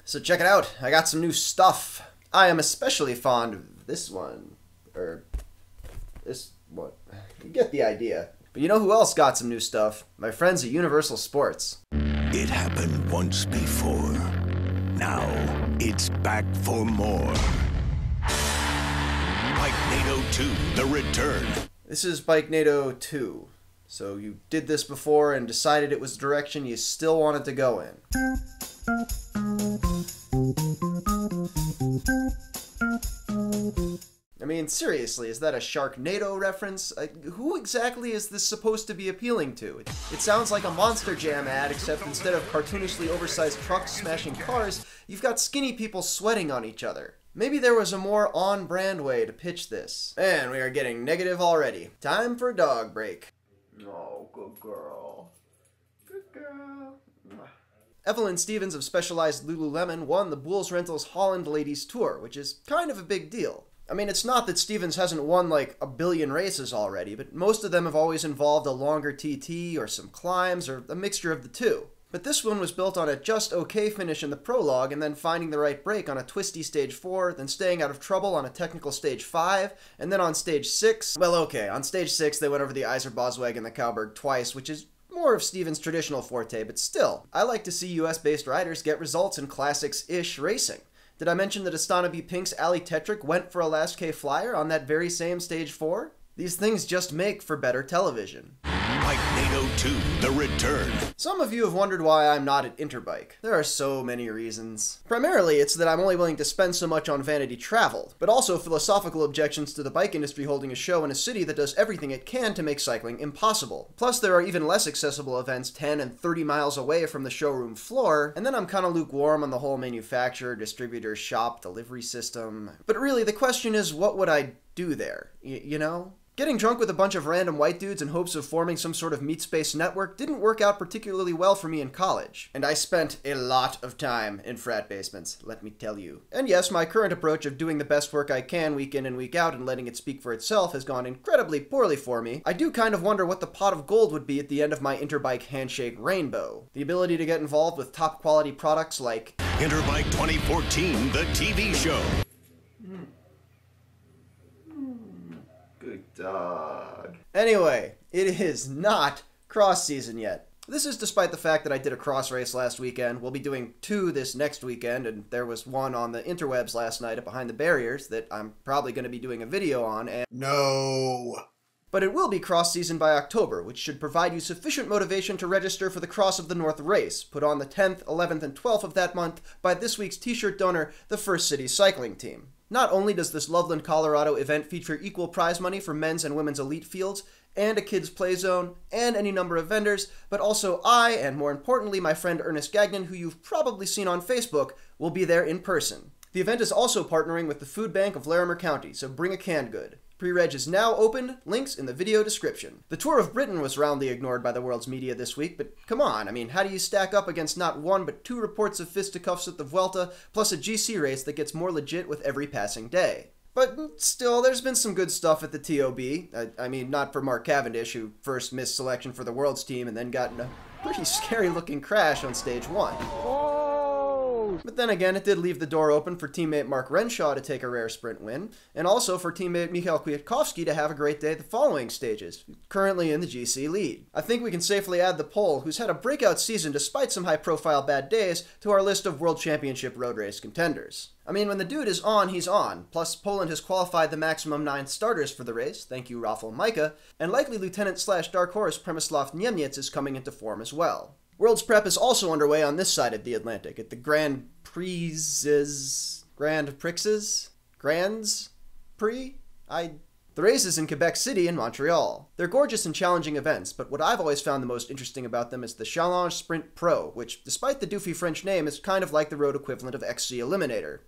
So check it out, I got some new stuff. I am especially fond of this one. This one. You get the idea. But you know who else got some new stuff? My friends at Universal Sports. It happened once before. Now, it's back for more. Bike-Nado 2, The Return. This is Bike-Nado 2. So you did this before and decided it was the direction you still wanted to go in. I mean, seriously, is that a Sharknado reference? Who exactly is this supposed to be appealing to? It sounds like a Monster Jam ad, except instead of cartoonishly oversized trucks smashing cars, you've got skinny people sweating on each other. Maybe there was a more on-brand way to pitch this. And we are getting negative already. Time for a dog break. Oh, good girl. Good girl. Evelyn Stevens of Specialized Lululemon won the Bulls Rentals Holland Ladies Tour, which is kind of a big deal. I mean, it's not that Stevens hasn't won like a billion races already, but most of them have always involved a longer TT or some climbs or a mixture of the two. But this one was built on a just okay finish in the prologue and then finding the right break on a twisty stage 4, then staying out of trouble on a technical stage 5, and then on stage 6, well okay, on stage 6 they went over the Iser Bosweg and the Cowberg twice, which is more of Stevens' traditional forte, but still, I like to see US-based riders get results in classics-ish racing. Did I mention that Astana B Pink's Ali Tetrick went for a last K flyer on that very same stage 4? These things just make for better television. Bike-Nado 2, The Return. Some of you have wondered why I'm not at Interbike. There are so many reasons. Primarily, it's that I'm only willing to spend so much on vanity travel, but also philosophical objections to the bike industry holding a show in a city that does everything it can to make cycling impossible. Plus, there are even less accessible events 10 and 30 miles away from the showroom floor, and then I'm kinda lukewarm on the whole manufacturer, distributor, shop, delivery system. But really, the question is, what would I do there? You know? Getting drunk with a bunch of random white dudes in hopes of forming some sort of meat space network didn't work out particularly well for me in college. And I spent a lot of time in frat basements, let me tell you. And yes, my current approach of doing the best work I can week in and week out and letting it speak for itself has gone incredibly poorly for me. I do kind of wonder what the pot of gold would be at the end of my Interbike handshake rainbow. The ability to get involved with top quality products like Interbike 2014, the TV show. Good dog. Anyway, it is not cross season yet. This is despite the fact that I did a cross race last weekend. We'll be doing 2 this next weekend, and there was one on the interwebs last night at Behind the Barriers that I'm probably going to be doing a video on, and No. But it will be cross season by October, which should provide you sufficient motivation to register for the Cross of the North race, put on the 10th, 11th, and 12th of that month by this week's t-shirt donor, the First City Cycling Team. Not only does this Loveland, Colorado event feature equal prize money for men's and women's elite fields, and a kids play zone, and any number of vendors, but also I, and more importantly my friend Ernest Gagnon, who you've probably seen on Facebook, will be there in person. The event is also partnering with the Food Bank of Larimer County, so bring a canned good. Pre-reg is now open, links in the video description. The Tour of Britain was roundly ignored by the world's media this week, but come on, I mean, how do you stack up against not 1 but 2 reports of fisticuffs at the Vuelta, plus a GC race that gets more legit with every passing day? But still, there's been some good stuff at the TOB. I mean, not for Mark Cavendish, who first missed selection for the World's team and then got in a pretty scary-looking crash on stage 1. But then again, it did leave the door open for teammate Mark Renshaw to take a rare sprint win, and also for teammate Mikhail Kwiatkowski to have a great day at the following stages, currently in the GC lead. I think we can safely add the Pole, who's had a breakout season despite some high-profile bad days, to our list of World Championship road race contenders. I mean, when the dude is on, he's on. Plus, Poland has qualified the maximum 9 starters for the race, thank you Rafał Majka, and likely lieutenant/dark horse Przemysław Niemiec is coming into form as well. World's prep is also underway on this side of the Atlantic, at the Grand Prix's... The race is in Quebec City and Montreal. They're gorgeous and challenging events, but what I've always found the most interesting about them is the Challenge Sprint Pro, which, despite the doofy French name, is kind of like the road equivalent of XC Eliminator.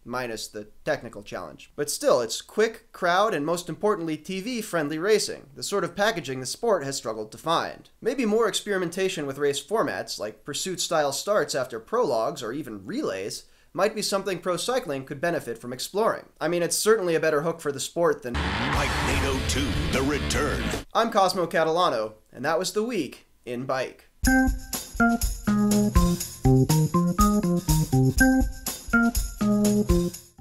Minus the technical challenge. But still, it's quick, crowd, and most importantly, TV-friendly racing, the sort of packaging the sport has struggled to find. Maybe more experimentation with race formats, like pursuit-style starts after prologues or even relays, might be something pro cycling could benefit from exploring. I mean, it's certainly a better hook for the sport than Bike-Nado 2, The Return. I'm Cosmo Catalano, and that was the week in bike.